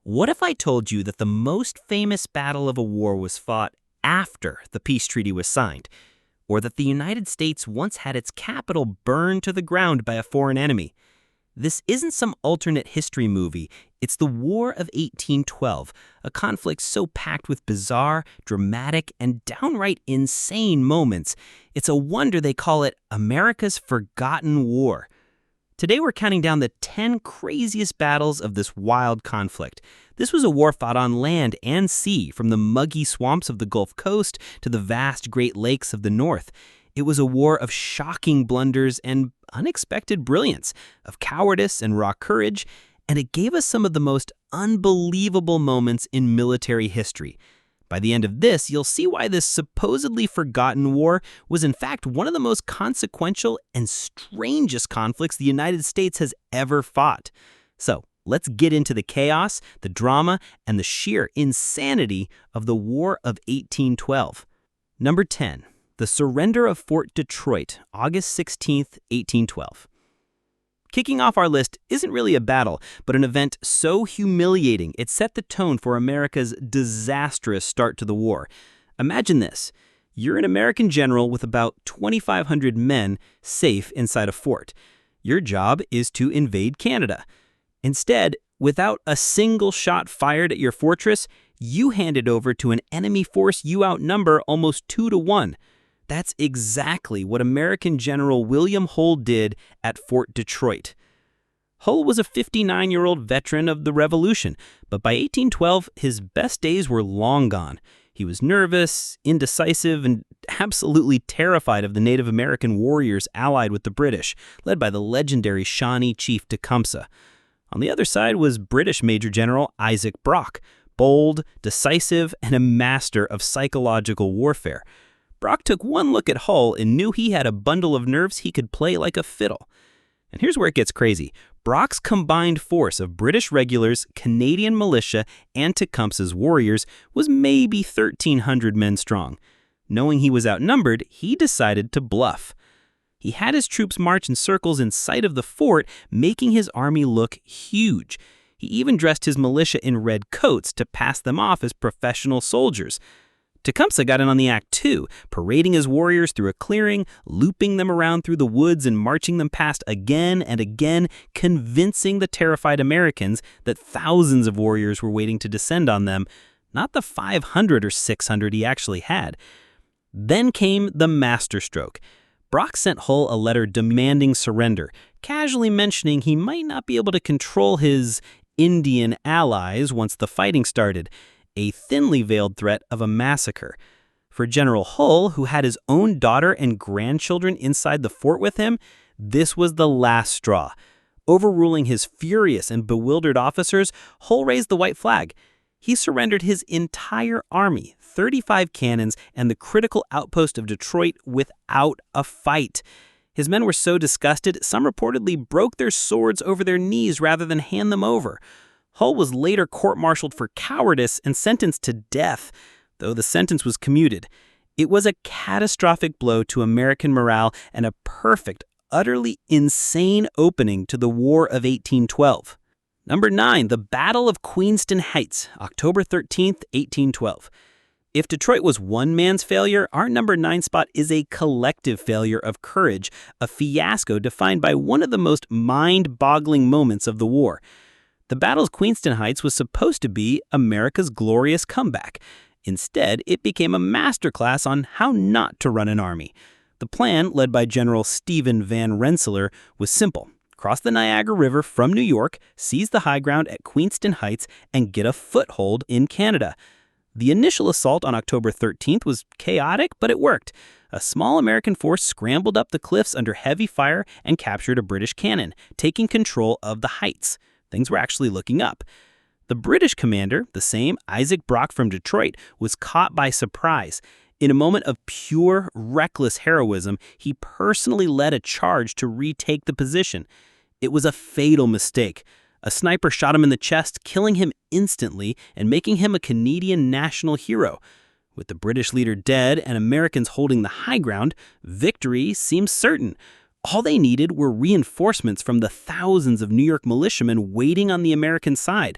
What if I told you that the most famous battle of a war was fought after the peace treaty was signed, or that the United States once had its capital burned to the ground by a foreign enemy? This isn't some alternate history movie. It's the War of 1812, a conflict so packed with bizarre, dramatic, and downright insane moments. It's a wonder they call it America's Forgotten War. Today we're counting down the 10 craziest battles of this wild conflict. This was a war fought on land and sea, from the muggy swamps of the Gulf Coast to the vast Great Lakes of the North. It was a war of shocking blunders and unexpected brilliance, of cowardice and raw courage, and it gave us some of the most unbelievable moments in military history. By the end of this, you'll see why this supposedly forgotten war was in fact one of the most consequential and strangest conflicts the United States has ever fought. So, let's get into the chaos, the drama, and the sheer insanity of the War of 1812. Number 10. The Surrender of Fort Detroit, August 16, 1812. Kicking off our list isn't really a battle, but an event so humiliating it set the tone for America's disastrous start to the war. Imagine this. You're an American general with about 2,500 men safe inside a fort. Your job is to invade Canada. Instead, without a single shot fired at your fortress, you hand it over to an enemy force you outnumber almost 2-1. That's exactly what American General William Hull did at Fort Detroit. Hull was a 59-year-old veteran of the Revolution, but by 1812, his best days were long gone. He was nervous, indecisive, and absolutely terrified of the Native American warriors allied with the British, led by the legendary Shawnee chief Tecumseh. On the other side was British Major General Isaac Brock, bold, decisive, and a master of psychological warfare. Brock took one look at Hull and knew he had a bundle of nerves he could play like a fiddle. And here's where it gets crazy. Brock's combined force of British regulars, Canadian militia, and Tecumseh's warriors was maybe 1,300 men strong. Knowing he was outnumbered, he decided to bluff. He had his troops march in circles in sight of the fort, making his army look huge. He even dressed his militia in red coats to pass them off as professional soldiers. Tecumseh got in on the act too, parading his warriors through a clearing, looping them around through the woods and marching them past again and again, convincing the terrified Americans that thousands of warriors were waiting to descend on them, not the 500 or 600 he actually had. Then came the masterstroke. Brock sent Hull a letter demanding surrender, casually mentioning he might not be able to control his Indian allies once the fighting started, a thinly veiled threat of a massacre. For General Hull, who had his own daughter and grandchildren inside the fort with him, this was the last straw. Overruling his furious and bewildered officers, Hull raised the white flag. He surrendered his entire army, 35 cannons, and the critical outpost of Detroit without a fight. His men were so disgusted, some reportedly broke their swords over their knees rather than hand them over. Hull was later court-martialed for cowardice and sentenced to death, though the sentence was commuted. It was a catastrophic blow to American morale and a perfect, utterly insane opening to the War of 1812. Number 9, the Battle of Queenston Heights, October 13, 1812. If Detroit was one man's failure, our number 9 spot is a collective failure of courage, a fiasco defined by one of the most mind-boggling moments of the war. The Battle's Queenston Heights was supposed to be America's glorious comeback. Instead, it became a masterclass on how not to run an army. The plan, led by General Stephen Van Rensselaer, was simple. Cross the Niagara River from New York, seize the high ground at Queenston Heights, and get a foothold in Canada. The initial assault on October 13th was chaotic, but it worked. A small American force scrambled up the cliffs under heavy fire and captured a British cannon, taking control of the heights. Things were actually looking up. The British commander, the same Isaac Brock from Detroit, was caught by surprise. In a moment of pure, reckless heroism, he personally led a charge to retake the position. It was a fatal mistake. A sniper shot him in the chest, killing him instantly and making him a Canadian national hero. With the British leader dead and Americans holding the high ground, victory seemed certain. All they needed were reinforcements from the thousands of New York militiamen waiting on the American side.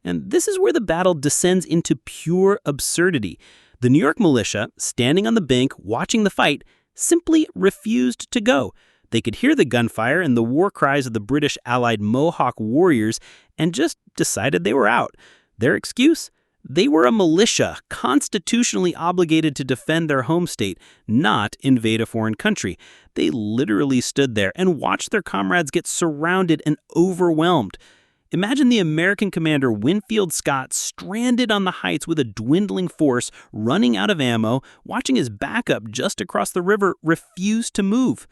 And this is where the battle descends into pure absurdity. The New York militia, standing on the bank watching the fight, simply refused to go. They could hear the gunfire and the war cries of the British allied Mohawk warriors and just decided they were out. Their excuse? They were a militia, constitutionally obligated to defend their home state, not invade a foreign country. They literally stood there and watched their comrades get surrounded and overwhelmed. Imagine the American commander Winfield Scott stranded on the heights with a dwindling force, running out of ammo, watching his backup just across the river refuse to move.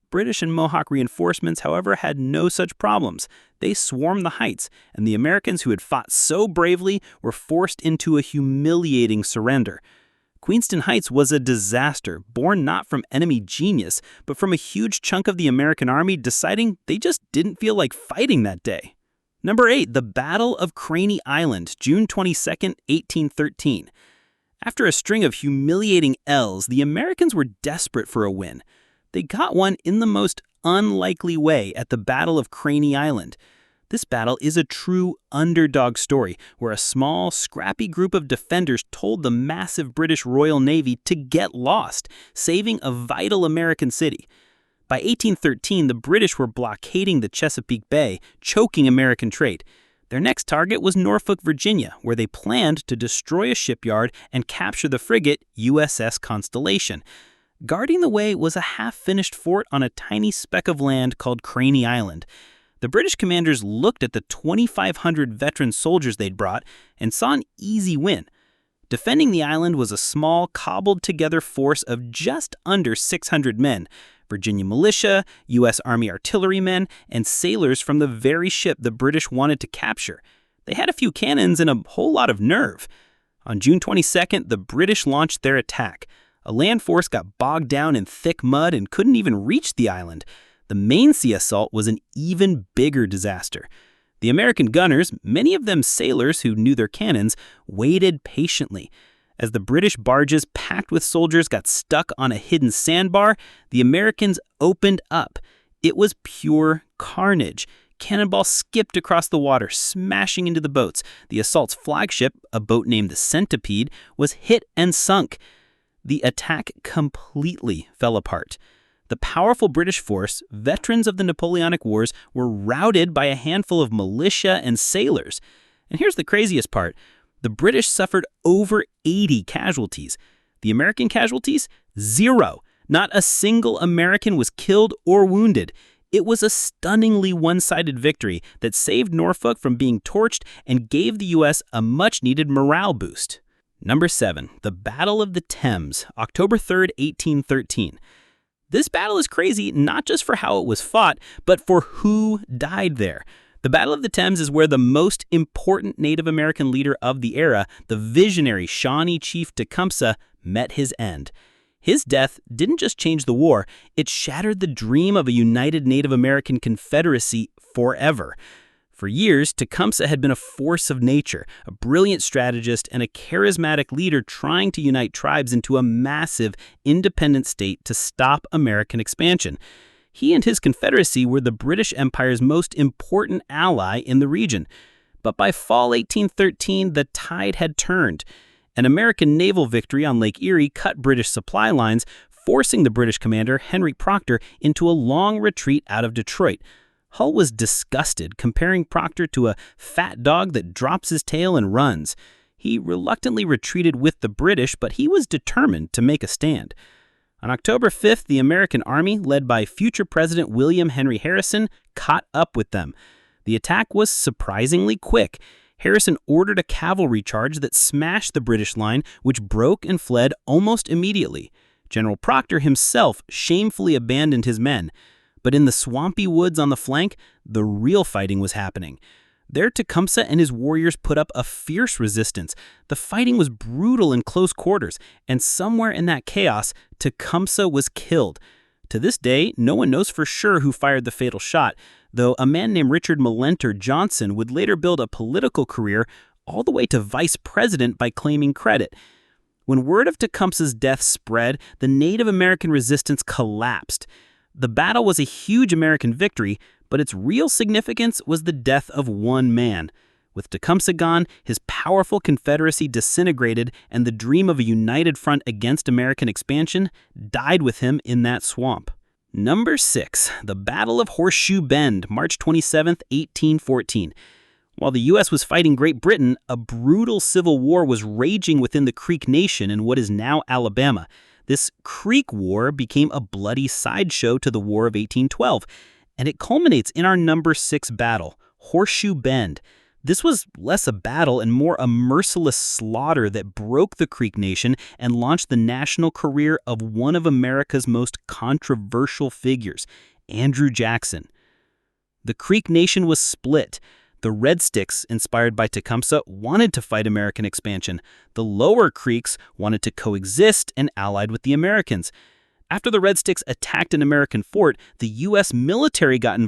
British and Mohawk reinforcements, however, had no such problems. They swarmed the heights, and the Americans who had fought so bravely were forced into a humiliating surrender. Queenston Heights was a disaster, born not from enemy genius, but from a huge chunk of the American army deciding they just didn't feel like fighting that day. Number 8, the Battle of Craney Island, June 22, 1813. After a string of humiliating L's, the Americans were desperate for a win. They got one in the most unlikely way at the Battle of Craney Island. This battle is a true underdog story where a small, scrappy group of defenders told the massive British Royal Navy to get lost, saving a vital American city. By 1813, the British were blockading the Chesapeake Bay, choking American trade. Their next target was Norfolk, Virginia, where they planned to destroy a shipyard and capture the frigate USS Constellation. Guarding the way was a half-finished fort on a tiny speck of land called Craney Island. The British commanders looked at the 2,500 veteran soldiers they'd brought and saw an easy win. Defending the island was a small, cobbled-together force of just under 600 men, Virginia militia, U.S. Army artillerymen, and sailors from the very ship the British wanted to capture. They had a few cannons and a whole lot of nerve. On June 22nd, the British launched their attack. A land force got bogged down in thick mud and couldn't even reach the island. The main sea assault was an even bigger disaster. The American gunners, many of them sailors who knew their cannons, waited patiently. As the British barges packed with soldiers got stuck on a hidden sandbar, the Americans opened up. It was pure carnage. Cannonballs skipped across the water, smashing into the boats. The assault's flagship, a boat named the Centipede, was hit and sunk. The attack completely fell apart. The powerful British force, veterans of the Napoleonic Wars, were routed by a handful of militia and sailors. And here's the craziest part. The British suffered over 80 casualties. The American casualties? 0. Not a single American was killed or wounded. It was a stunningly one-sided victory that saved Norfolk from being torched and gave the U.S. a much-needed morale boost. Number 7, the Battle of the Thames, October 3, 1813. This battle is crazy not just for how it was fought, but for who died there. The Battle of the Thames is where the most important Native American leader of the era, the visionary Shawnee Chief Tecumseh, met his end. His death didn't just change the war, it shattered the dream of a united Native American Confederacy forever. For years, Tecumseh had been a force of nature, a brilliant strategist, and a charismatic leader trying to unite tribes into a massive, independent state to stop American expansion. He and his Confederacy were the British Empire's most important ally in the region. But by fall 1813, the tide had turned. An American naval victory on Lake Erie cut British supply lines, forcing the British commander, Henry Proctor, into a long retreat out of Detroit. Hull was disgusted, comparing Proctor to a fat dog that drops his tail and runs. He reluctantly retreated with the British, but he was determined to make a stand. On October 5th, the American Army, led by future President William Henry Harrison, caught up with them. The attack was surprisingly quick. Harrison ordered a cavalry charge that smashed the British line, which broke and fled almost immediately. General Proctor himself shamefully abandoned his men. But in the swampy woods on the flank, the real fighting was happening. There, Tecumseh and his warriors put up a fierce resistance. The fighting was brutal in close quarters, and somewhere in that chaos, Tecumseh was killed. To this day, no one knows for sure who fired the fatal shot, though a man named Richard Millenter Johnson would later build a political career all the way to vice president by claiming credit. When word of Tecumseh's death spread, the Native American resistance collapsed. The battle was a huge American victory, but its real significance was the death of one man. With Tecumseh gone, his powerful Confederacy disintegrated, and the dream of a united front against American expansion died with him in that swamp. Number 6. The Battle of Horseshoe Bend, March 27, 1814. While the U.S. was fighting Great Britain, a brutal civil war was raging within the Creek Nation in what is now Alabama. This Creek War became a bloody sideshow to the War of 1812, and it culminates in our number 6 battle, Horseshoe Bend. This was less a battle and more a merciless slaughter that broke the Creek Nation and launched the national career of one of America's most controversial figures, Andrew Jackson. The Creek Nation was split. The Red Sticks, inspired by Tecumseh, wanted to fight American expansion. The Lower Creeks wanted to coexist and allied with the Americans. After the Red Sticks attacked an American fort, the U.S. military got involved